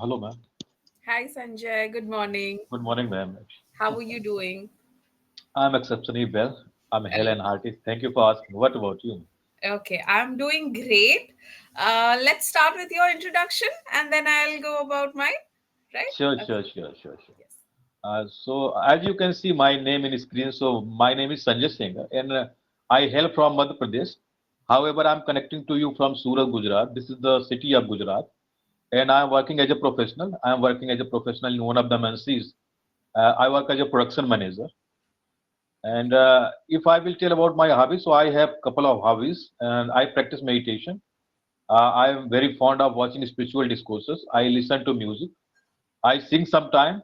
Hello, ma'am. Hi Sanjay, good morning. Good morning, ma'am. How are you doing? I'm exceptionally well. I'm hale and hearty. Thank you for asking. What about you? Okay, I'm doing great. Let's start with your introduction and then I'll go about mine, right? Sure, Okay, sure, sure, sure, sure. yes. So, as you can see my name in screen, so my name is Sanjay Singh, and I hail from Madhya Pradesh. However, I'm connecting to you from Surat, Gujarat. This is the city of Gujarat, and I'm working as a professional. I'm working as a professional in one of the MNCs. I work as a production manager. And if I will tell about my hobbies, so I have couple of hobbies, and I practice meditation. I am very fond of watching spiritual discourses. I listen to music. I sing sometime,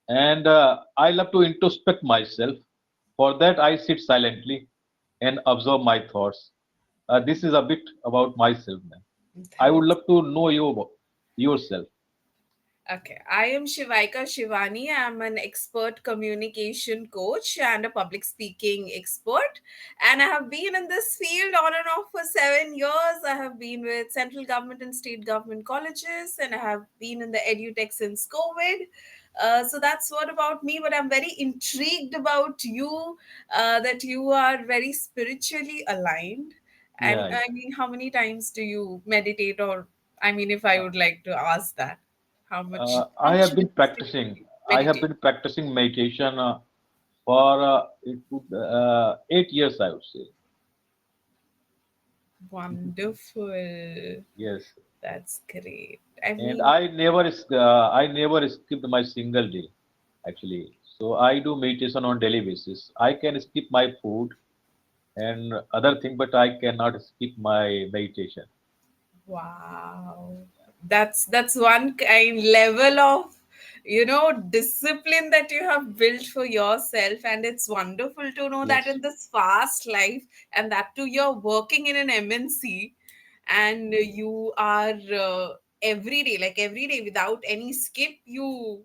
and I love to introspect myself. For that, I sit silently and observe my thoughts. This is a bit about myself, man. I would That's love to know you about yourself. okay. I am Shivaika Shivani. I'm an expert communication coach and a public speaking expert. And I have been in this field on and off for 7 years. I have been with central government and state government colleges, and I have been in the edutech since COVID. So that's what about me. But I'm very intrigued about you, that you are very spiritually aligned. And Yeah, I yeah. mean, how many times do you meditate? Or, I mean, if I would like to ask that. How I much have been realistic practicing. you I have meditate? been practicing meditation for 8 years, I would say. Wonderful. Yes. That's great. I And mean, I never skipped my single day, actually. So I do meditation on daily basis. I can skip my food and other thing, but I cannot skip my meditation. wow. That's one kind level of discipline that you have built for yourself, and it's wonderful to know that Yes, in this fast life, and that too you're working in an MNC, and you are every day, like every day without any skip, you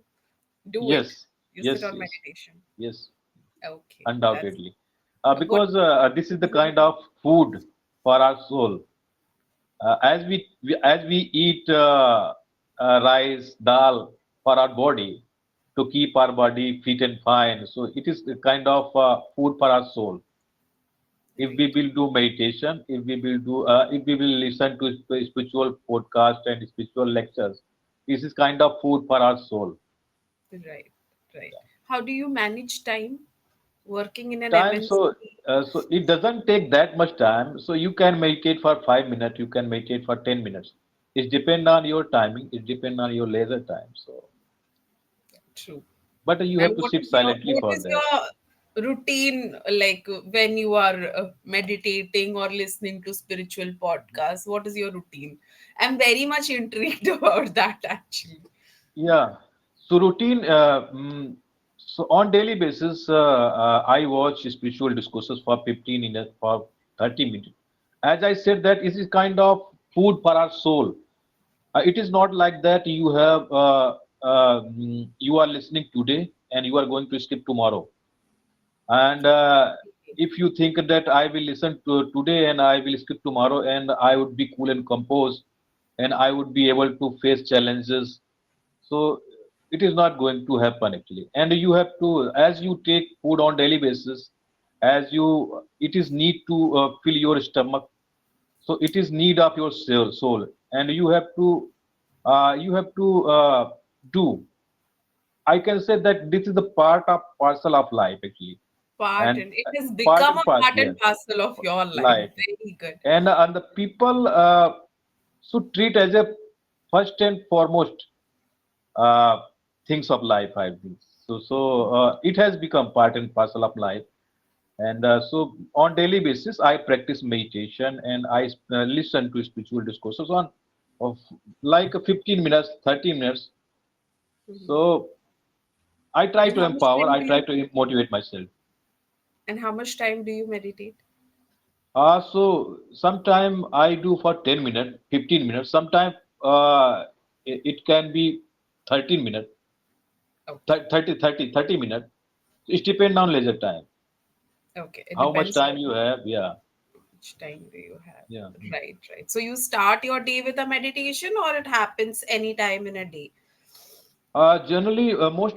do it. yes, You sit yes, on yes, meditation. yes, Okay, that's undoubtedly. what. Because this is the kind of food for our soul. As we eat rice, dal for our body to keep our body fit and fine. So it is a kind of food for our soul. If we Right, will do meditation, if we will listen to spiritual podcast and spiritual lectures, this is kind of food for our soul. right, right. How do you manage time working in an Time, MNC? so it doesn't take that much time. So you can meditate for 5 minutes, you can meditate for 10 minutes. It depends on your timing. It depends on your leisure time. So, True. but you And have to sit silently what for is that. your routine like when you are meditating or listening to spiritual podcasts? What is your routine? I'm very much intrigued about that actually. Yeah. So routine. So on daily basis, I watch spiritual discourses for 15 minutes, for 30 minutes. As I said, that it is kind of food for our soul. It is not like that you are listening today and you are going to skip tomorrow. And if you think that I will listen to today and I will skip tomorrow and I would be cool and composed and I would be able to face challenges, so it is not going to happen actually. And you have to, as you take food on daily basis, it is need to fill your stomach. So it is need of your soul, and you have to do. I can say that this is the part of parcel of life actually, Part and and it has part become and a part, part yes, and parcel of your life. life. Very good. And the people should treat as a first and foremost uh, things of life, I think. So it has become part and parcel of life. And so on daily basis, I practice meditation and I listen to spiritual discourses on of like 15 minutes, 30 minutes. Mhm. So I try And to how much empower, time I do try you to motivate myself. meditate? So sometime I do for 10 minutes, 15 minutes. Sometime it can be 13 minutes, Okay. 30 minutes. It depends on leisure time. Okay. It How much depends time on you have? Yeah, which time do you have. yeah. Right, right. So you start your day with a meditation or it happens anytime in a day? Generally, most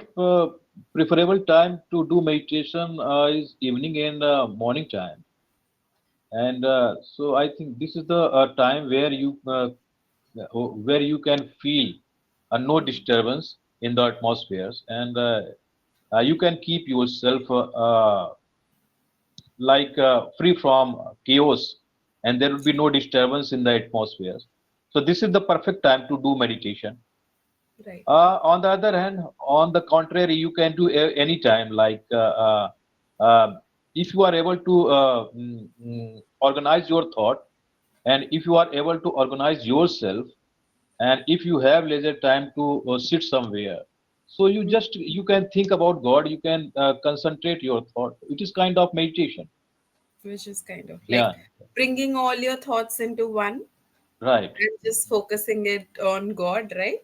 preferable time to do meditation is evening and morning time. And so I think this is the time where you can feel no disturbance in the atmospheres, and you can keep yourself free from chaos, and there will be no disturbance in the atmosphere. So this is the perfect time to do meditation. Right. On the other hand, on the contrary, you can do any time. If you are able to organize your thought, and if you are able to organize yourself, and if you have leisure time to sit somewhere, so Mm. you can think about God. You can concentrate your thought. It is kind of meditation. Which is kind of like Yeah. bringing all your thoughts into one Right. and just focusing it on God, right?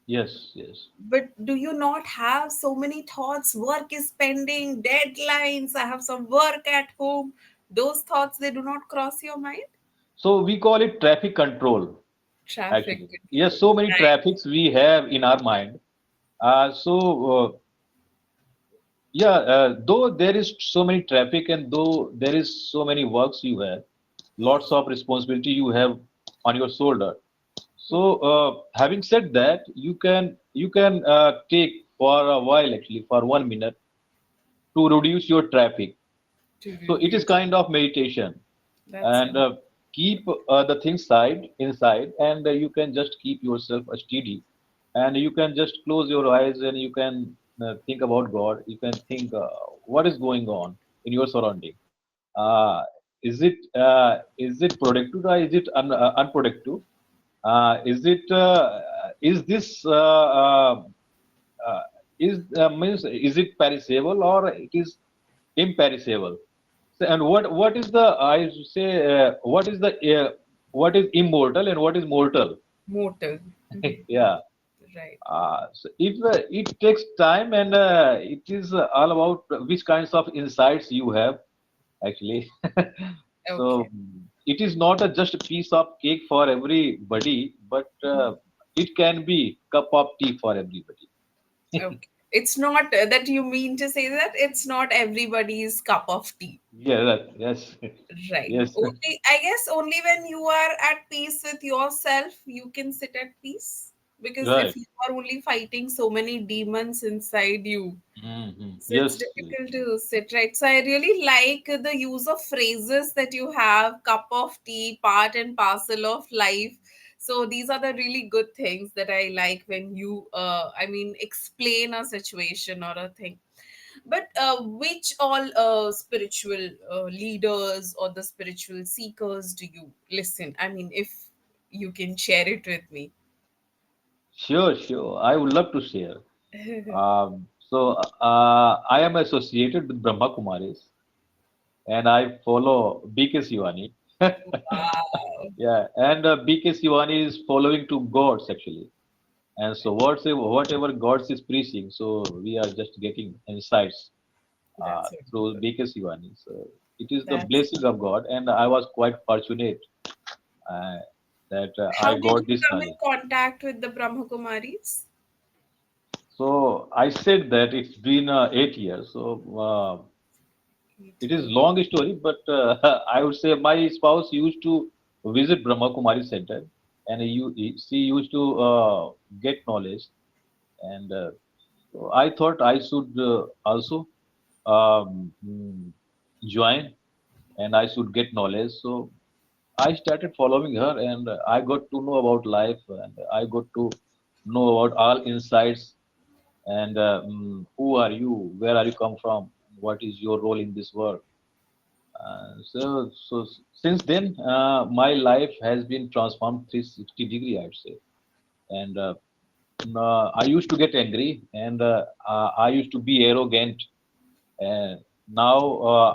Yes. Yes. But do you not have so many thoughts? Work is pending, deadlines, I have some work at home. Those thoughts, they do not cross your mind? So we call it traffic control. Traffic Actually, yes. control. So many Right. traffics we have in our mind. Yeah, though there is so many traffic and though there is so many works you have, lots of responsibility you have on your shoulder. So, having said that, you can take for a while actually for 1 minute to reduce your traffic. To So it is reduce. kind of meditation, That's and right. keep the things inside, and you can just keep yourself steady, and you can just close your eyes and you can think about God. You can think what is going on in your surrounding. Uh, is it productive or is it unproductive? Is this uh, is it perishable or it is imperishable? So, and what is the I say what is immortal and what is mortal? Mortal. Yeah. Right. So if it takes time, and it is all about which kinds of insights you have actually. Okay. So it is not just a piece of cake for everybody, but it can be cup of tea for everybody. Okay. It's not that you mean to say that it's not everybody's cup of tea. Yeah, that, yes, Right. yes, Only, I guess, only when you are at peace with yourself, you can sit at peace. Because right. if you are only fighting so many demons inside you, so it's Yes, yes. difficult to sit right. So I really like the use of phrases that you have, cup of tea, part and parcel of life. So these are the really good things that I like when you, I mean, explain a situation or a thing. But which all spiritual leaders or the spiritual seekers do you listen? I mean, if you can share it with me. Sure, sure. I would love to share. I am associated with Brahma Kumaris, and I follow BK Sivani. Wow. Yeah, and BK Sivani is following to gods actually. And so whatever gods is preaching, so we are just getting insights That's through wonderful. BK Sivani. So it is the That's blessing of God, and I was quite fortunate uh, that I how did got you this come in knowledge. contact with the Brahma Kumaris? So I said that it's been 8 years. So it is 8 years. long story, but I would say my spouse used to visit Brahma Kumari Center, and she used to get knowledge, and so I thought I should also join, and I should get knowledge. So I started following her, and I got to know about life, and I got to know about all insights, and who are you, where are you come from, what is your role in this world. Since then, my life has been transformed 360 degree, I'd say. And I used to get angry, and I used to be arrogant. And now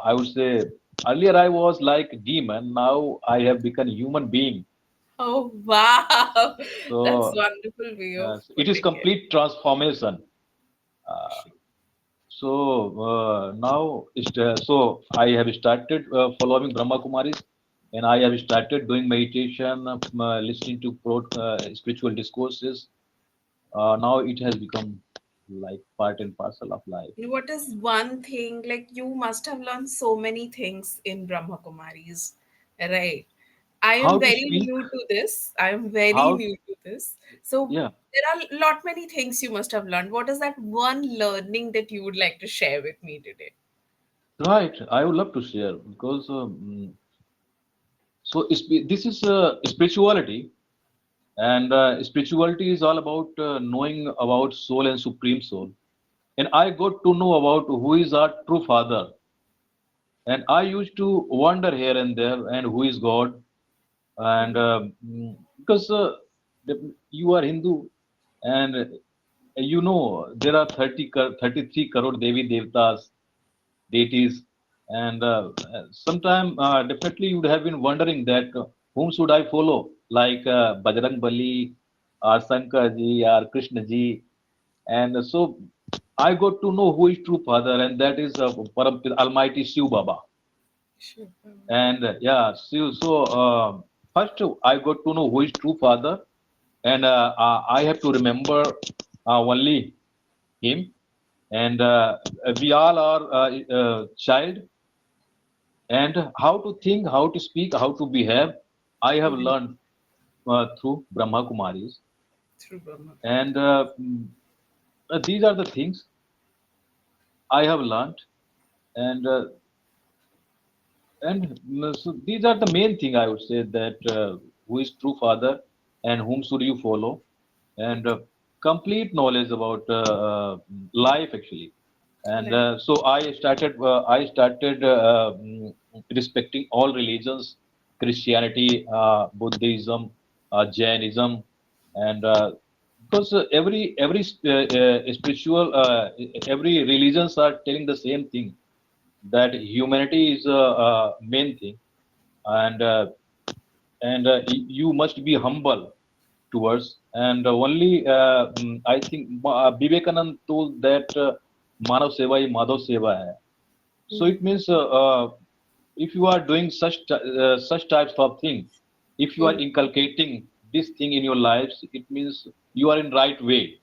I would say earlier I was like a demon. Now I have become a human being. Oh, wow. That's So wonderful way of it is putting it. complete transformation. Uh, so I have started following Brahma Kumaris, and I have started doing meditation, listening to spiritual discourses, Now it has become like part and parcel of life. What is one thing, like you must have learned so many things in Brahma Kumaris, right? I am How to very speak, new to this. I am very how, new to this. So yeah, there are lot many things you must have learned. What is that one learning that you would like to share with me today? right. I would love to share because so this is spirituality, and spirituality is all about knowing about soul and supreme soul. And I got to know about who is our true father. And I used to wonder here and there, and who is God? And because you are Hindu, and you know there are 33 crore Devi Devtas, deities, and sometime definitely you would have been wondering that whom should I follow, like Bajrang Bali, or Shankar ji, or Krishna ji, and so I got to know who is true father, and that is Almighty Shiv Baba. Sure. And yeah, first I got to know who is true father, and I have to remember only him. And we all are child, and how to think, how to speak, how to behave. I have Mhm. learned through Brahma Kumaris, Through Brahma and Kumaris. these are the things I have learned, and so these are the main thing I would say, that who is true father and whom should you follow, and Okay. complete knowledge about life actually. And Like, so I started respecting all religions, Christianity, Buddhism, Jainism, and because every spiritual every religions are telling the same thing, that humanity is a main thing, and you must be humble towards, and only I think Vivekanand told that manav seva hi madhav seva hai. So it means if you are doing such types of thing, if you are oh, inculcating this thing in your lives, it means you are in right way,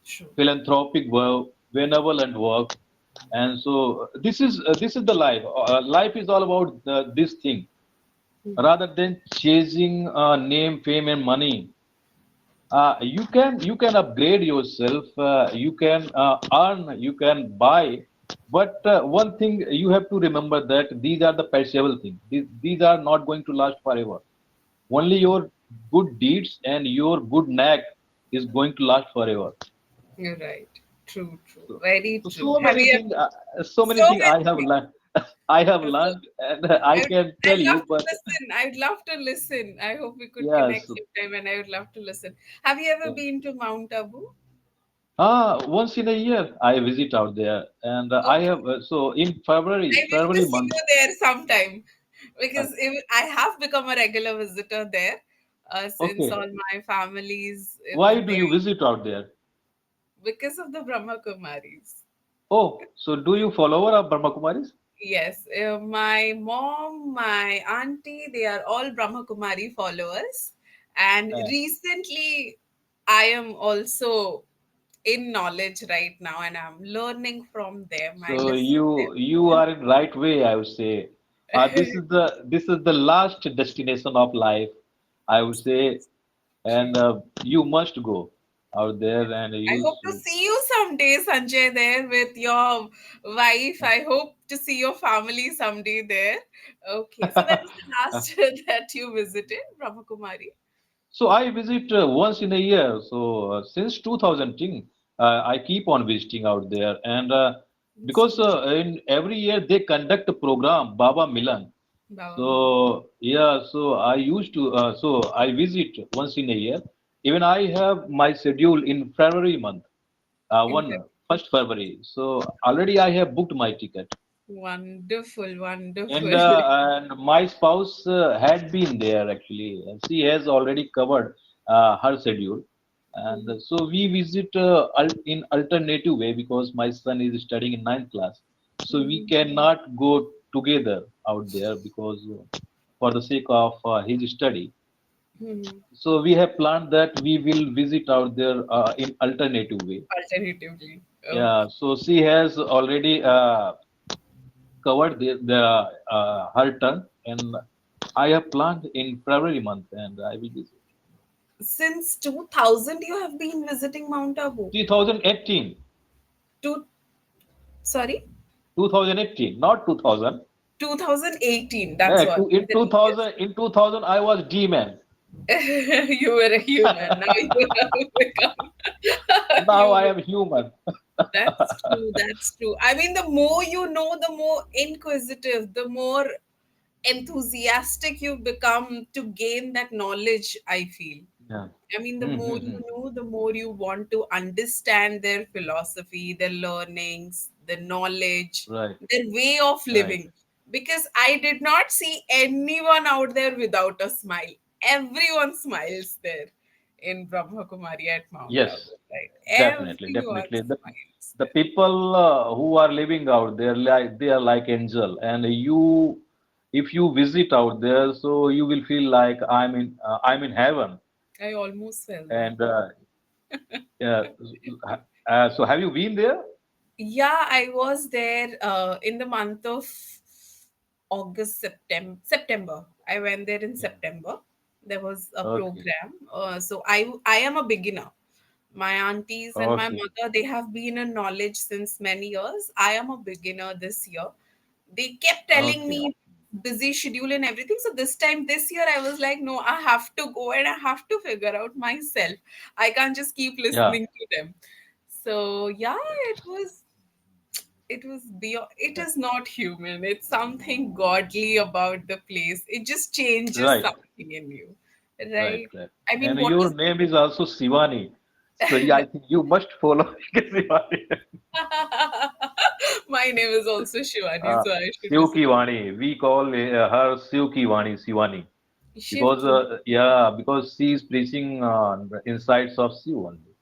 sure. philanthropic work, benevolent work. And so this is the life. Life is all about this thing, Mhm. rather than chasing name, fame, and money. You can upgrade yourself. You can earn. You can buy. But one thing you have to remember, that these are the perishable things. These are not going to last forever. Only your good deeds and your good knack is going to last forever. You're right. True, true. So, Very true. so Have many you things. So many so things I many have things. learned. I have So learned, and I can tell I'd love you. to But listen. I'd love to listen. I hope we could connect yes, sometime and I would love to listen. Have you ever yeah. been to Mount Abu? Once in a year I visit out there, and I have Okay. so in I wish to February see month. you there sometime Uh, because I have become a regular visitor there since okay, all my families why is do you there visit out there? because of the Brahma Kumaris. Oh, so do you follower of Brahma Kumaris? Yes, my mom, my auntie, they are all Brahma Kumari followers. And Uh, recently, I am also in knowledge right now and I'm learning from them. I so listen you are in right way, I would say. them. This is the last destination of life, I would say, and True. you must go out there, and I you. hope to see you someday, Sanjay, there with your wife. I hope to see your family someday there. Okay, so when is the last that you visited Brahma Kumari? So I visit once in a year. So since 2010, I keep on visiting out there, and because in every year they conduct a program, Baba Milan. Baba Milan. So yeah, so I used to. So I visit once in a year. Even I have my schedule in February month, In one first February. So already I have booked my ticket. Wonderful, And wonderful. my spouse had been there actually, and she has already covered her schedule. And so we visit in alternative way, because my son is studying in ninth class. So we Mhm. cannot go together out there, because for the sake of his study. Mhm. So we have planned that we will visit out there in alternative way. Alternatively. Oh, Yeah, so she has already covered the her turn, and I have planned in February month, and I will visit. since 2000, you have been visiting Mount Abu. 2018, Two, sorry, 2018, not 2000. 2018. That's what In the latest. 2000, in 2000, I was D-man. You were a human. Now you have become a Now I human. am human. That's true. That's true. I mean, the more you know, the more inquisitive, the more enthusiastic you become to gain that knowledge, I feel. Yeah. I mean, the more you Mm-hmm. know, the more you want to understand their philosophy, their learnings, the knowledge, Right, their way of right. living. Because I did not see anyone out there without a smile. Everyone smiles there in Brahma Kumari at Mount Abu, Yes, right? definitely, Everyone definitely. smiles The there. people who are living out there, they are like angel, and you, if you visit out there, so you will feel like I'm in heaven. I almost felt that. And yeah, so have you been there? Yeah, I was there in the month of August, September. I went there in Yeah. September. There was a Okay. program. So I am a beginner. My aunties and my Okay. mother, they have been in knowledge since many years. I am a beginner this year. They kept telling Okay. me busy schedule and everything. So this year, I was like, no, I have to go and I have to figure out myself. I can't just keep Yeah. listening to them. So yeah, it was beyond, it Yeah. is not human, it's something godly about the place, it just changes Right. something in you, Right. right? Right. I mean, And what your is name is also Sivani. So yeah, I think you must follow Sivani. my name is also Shivani, Uh, so I should be Siv Ki Vani. We call her Siv Ki Vani, Sivani. Shiv Because Ki. yeah, because she is preaching the insights of Shiv only,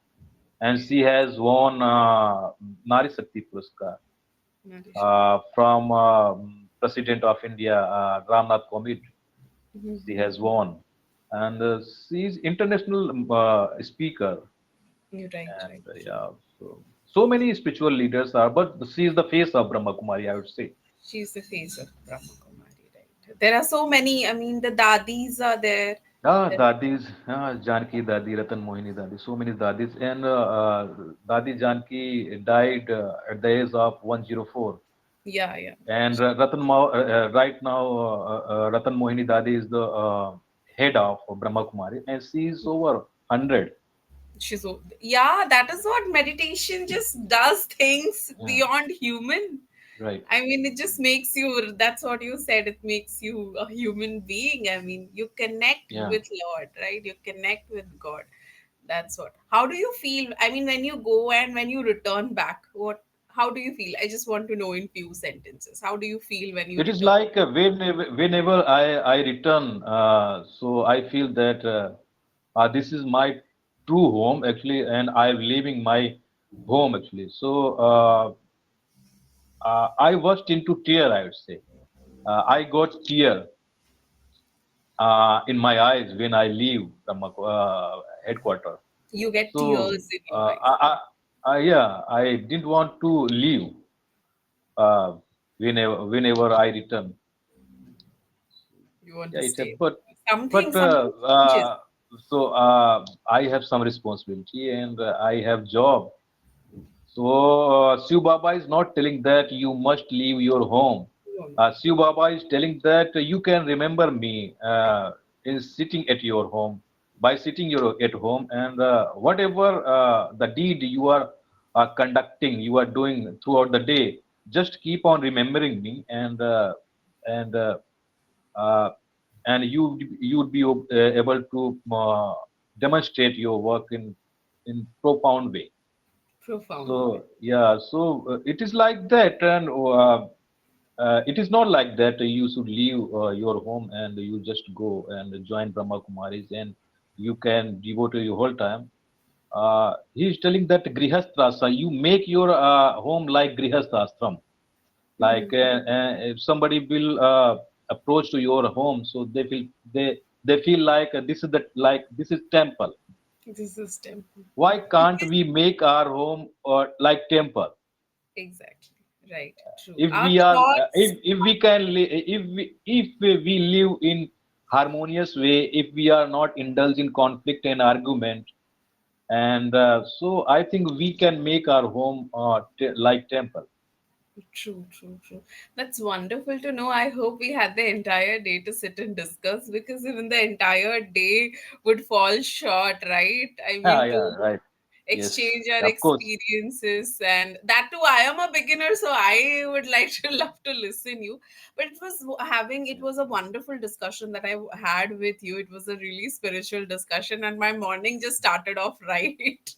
and she has won Nari Shakti Puraskar from President of India, Ramnath Kovind. She Mhm. has won, and she is international speaker, You're right, and right. yeah, so many spiritual leaders are, but she is the face of Brahma Kumari, I would say. She's the face of Brahma Kumari, right? There are so many, I mean, the dadis are there. Ah, There- Dadis, Janki Dadi, Ratan Mohini Dadi, so many Dadis. And Dadi Janki died at the age of 104. yeah, yeah. And right now, Ratan Mohini Dadi is the head of Brahma Kumari, and she is over 100. She's so, yeah, that is what meditation just does, things Yeah, beyond human. right. I mean, it just makes you, that's what you said, it makes you a human being. I mean, you connect Yeah. with Lord, right? You connect with God. That's what. How do you feel? I mean, when you go and when you return back, how do you feel? I just want to know in few sentences. How do you feel when you It is return? like whenever I return, so I feel that this is my true home actually, and I'm leaving my home actually. So I burst into tear, I would say. I got tear in my eyes when I leave the headquarters. You get So tears in your eyes. yeah, I didn't want to leave uh, whenever I return. You want Yeah, to it's a, stay. but Something changes. so I have some responsibility and I have job. So Shiv Baba is not telling that you must leave your home. No, no. Shiv Baba is telling that you can remember me in sitting at your home, by sitting your at home, and whatever the deed you are conducting, you are doing throughout the day, just keep on remembering me, and uh, and you would be able to demonstrate your work in profound way. Profound way. So yeah, so it is like that, and it is not like that. You should leave your home and you just go and join Brahma Kumaris, and you can devote your whole time. He is telling that Grihasthasa, you make your home like Grihasthashram. Like Mhm. if somebody will approach to your home, so they they feel like this is temple. This system. Why can't we make our home like temple? Exactly. Right. True. If Our we are thoughts. if we can if we live in harmonious way, if we are not indulge in conflict and argument, and so I think we can make our home like temple. True, true, true. That's wonderful to know. I hope we had the entire day to sit and discuss, because even the entire day would fall short, right? I Yeah, mean, yeah, to right. Yes, exchange our of course. experiences, and that too, I am a beginner, so I would like to love to listen you. But it was a wonderful discussion that I had with you. It was a really spiritual discussion, and my morning just started off right.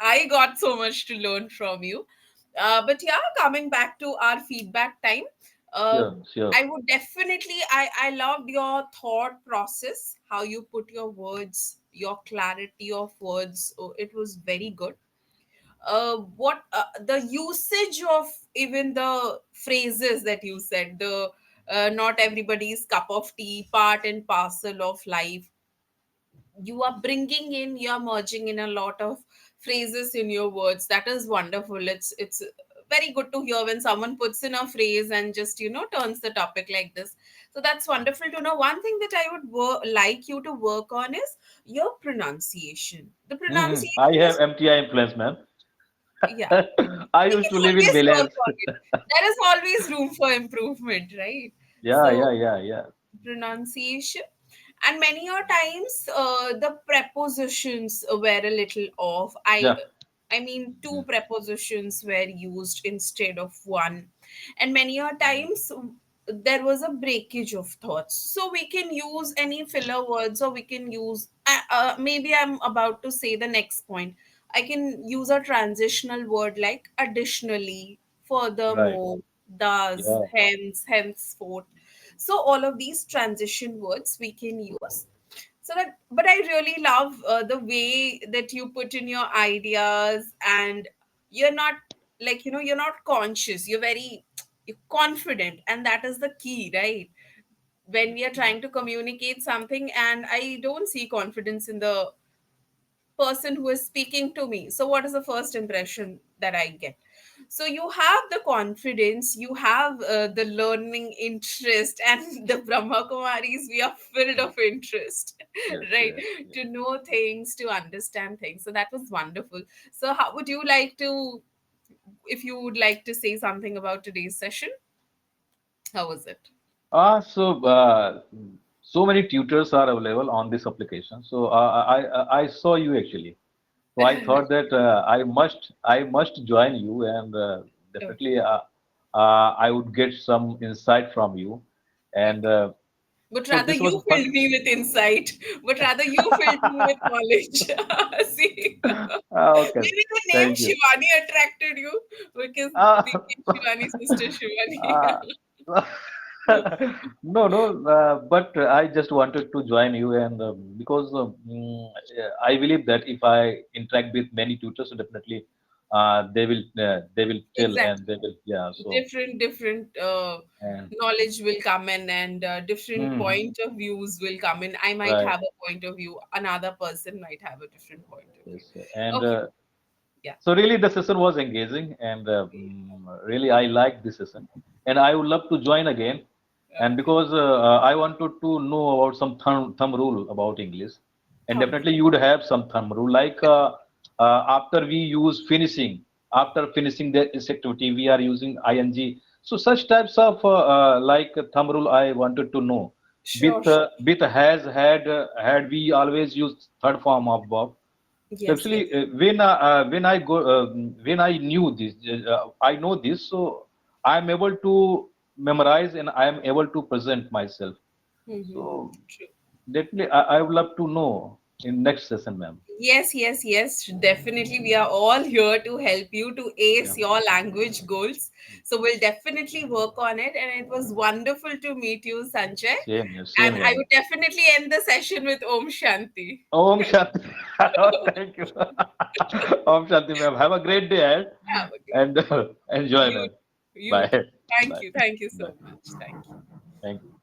I got so much to learn from you. But yeah, coming back to our feedback time, uh, Sure, sure. I would definitely, I loved your thought process, how you put your words, your clarity of words. Oh, it was very good. What the usage of even the phrases that you said, the not everybody's cup of tea, part and parcel of life, you are bringing in, you're merging in a lot of phrases in your words. That is wonderful. It's very good to hear when someone puts in a phrase and just turns the topic like this. So that's wonderful to know. One thing that I would like you to work on is your pronunciation. The I pronunciation have is, MTI influence, man. yeah, I we used can to live in always work Valence. on it. There is always room for improvement, right? Yeah, So yeah, yeah, yeah, pronunciation, and many a times the prepositions were a little off. yeah. I mean, two Mm, prepositions were used instead of one, and many a mm, times there was a breakage of thoughts. So we can use any filler words, or we can use maybe I'm about to say the next point. I can use a transitional word like additionally, right. furthermore, thus, Yeah. hence, henceforth. So all of these transition words we can use. So that, but I really love the way that you put in your ideas, and you're not, like, you're not conscious, you're very, you're confident, and that is the key, right? When we are trying to communicate something and I don't see confidence in the person who is speaking to me, so what is the first impression that I get? So you have the confidence, you have the learning interest, and the Brahma Kumaris, we are filled Mm, of interest, yes, right? yes, yes. To know things, to understand things. So that was wonderful. So how would you like to, if you would like to say something about today's session, how was it? So many tutors are available on this application. So I saw you actually. So I thought that I must join you, and Okay, definitely I would get some insight from you. And okay. But so rather this you was filled fun. me with insight. But rather you filled me with knowledge. See, Okay, maybe the name thank you. Shivani attracted you, because Uh, the Shivani sister Shivani. uh, no, no, but I just wanted to join you, and because I believe that if I interact with many tutors, so definitely they will tell, and Exactly. they will, yeah. So Different and knowledge will come in, and different hmm, point of views will come in. I might right, have a point of view, another person might have a different point of view. yes, and Okay, yeah. so really the session was engaging, and really I liked this session, and I would love to join again. And Okay. because I wanted to know about some thumb rule about English, and Thumb. definitely you would have some thumb rule like after we use finishing, after finishing this activity, we are using ing. So such types of like thumb rule I wanted to know. Sure, sure. With has had we always use third form of verb. So Yes, actually, yes. when I knew this, I know this, so I am able to memorize and I am able to present myself. Mm-hmm. So definitely, I would love to know in next session, ma'am. Yes, yes, yes, definitely. We are all here to help you to Yeah, ace your language goals. So we'll definitely work on it. And it was wonderful to meet you, Sanjay. same And here, I ma'am. would definitely end the session with Om Shanti. Om Shanti. Thank you. Om Shanti, ma'am. Have a great day ahead Have a great and enjoy, you ma'am. you Bye. too. Thank Bye. you. Thank you Bye. so much. Thank you. Thank you.